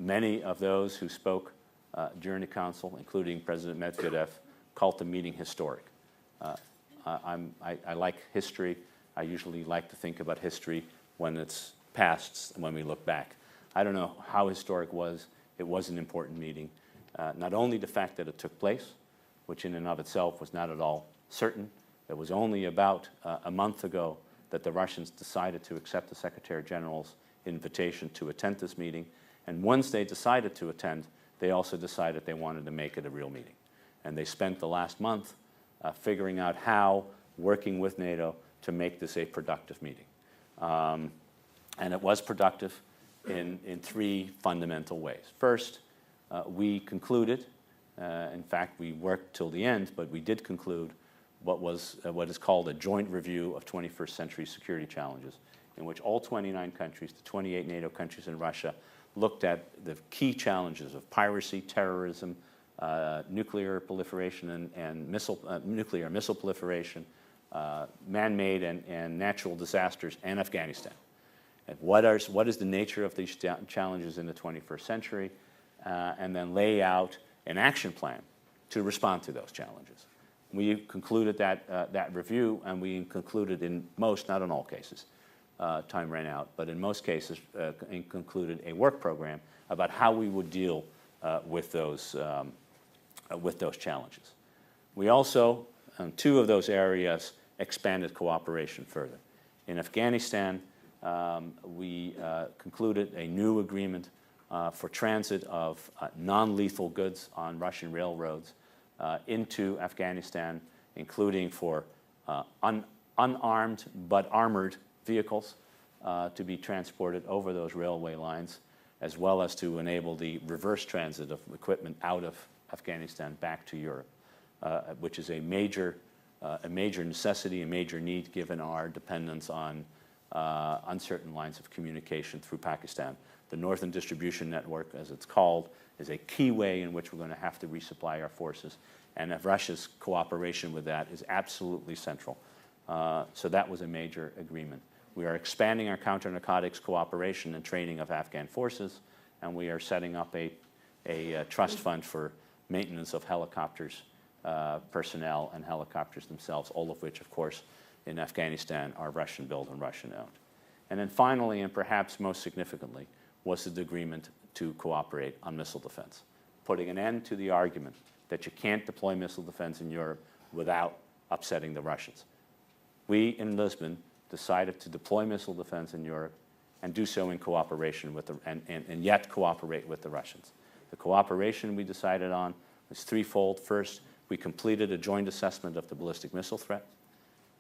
Many of those who spoke during the Council, including President Medvedev, called the meeting historic. I like history. I usually like to think about history when it's past and when we look back. I don't know how historic it was an important meeting. Not only the fact that it took place, which in and of itself was not at all certain. It was only about a month ago that the Russians decided to accept the Secretary General's invitation to attend this meeting. And once they decided to attend, they also decided they wanted to make it a real meeting. And they spent the last month figuring out how, working with NATO, to make this a productive meeting. And it was productive in three fundamental ways. First, we concluded, in fact, we worked till the end, but we did conclude what is called a joint review of 21st century security challenges, in which all 29 countries, the 28 NATO countries and Russia, looked at the key challenges of piracy, terrorism, nuclear proliferation and nuclear missile proliferation, man-made and natural disasters, and Afghanistan. And what is the nature of these challenges in the 21st century, and then lay out an action plan to respond to those challenges. We concluded that review, and we concluded in most, not in all cases, time ran out, but in most cases concluded a work program about how we would deal with those challenges. We also, in two of those areas, expanded cooperation further. In Afghanistan, we concluded a new agreement for transit of non-lethal goods on Russian railroads into Afghanistan, including for unarmed but armored vehicles to be transported over those railway lines, as well as to enable the reverse transit of equipment out of Afghanistan back to Europe, which is a major necessity, a major need given our dependence on uncertain lines of communication through Pakistan. The Northern Distribution Network, as it's called, is a key way in which we're going to have to resupply our forces, and Russia's cooperation with that is absolutely central. So that was a major agreement. We are expanding our counter-narcotics cooperation and training of Afghan forces, and we are setting up a trust fund for maintenance of helicopters, personnel, and helicopters themselves, all of which, of course, in Afghanistan are Russian-built and Russian-owned. And then finally, and perhaps most significantly, was the agreement to cooperate on missile defense, putting an end to the argument that you can't deploy missile defense in Europe without upsetting the Russians. We in Lisbon decided to deploy missile defense in Europe and do so in cooperation with and yet cooperate with the Russians. The cooperation we decided on was threefold. First, we completed a joint assessment of the ballistic missile threat.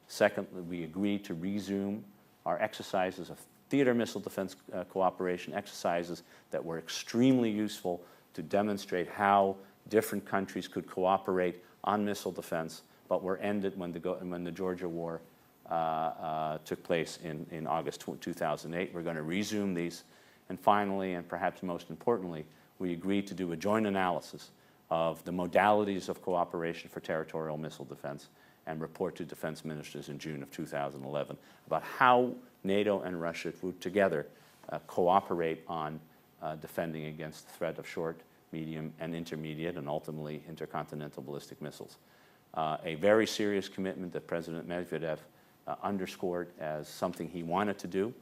Secondly, we agreed to resume our exercises of theater missile defense cooperation, exercises that were extremely useful to demonstrate how different countries could cooperate on missile defense, but were ended when the Georgia War took place in August 2008. We're going to resume these. And finally, and perhaps most importantly, we agreed to do a joint analysis of the modalities of cooperation for territorial missile defense and report to defense ministers in June of 2011 about how NATO and Russia would together cooperate on defending against the threat of short, medium, and intermediate, and ultimately intercontinental ballistic missiles. A very serious commitment that President Medvedev underscored as something he wanted to do.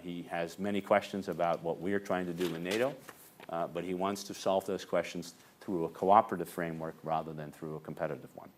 He has many questions about what we're trying to do in NATO, but he wants to solve those questions through a cooperative framework rather than through a competitive one.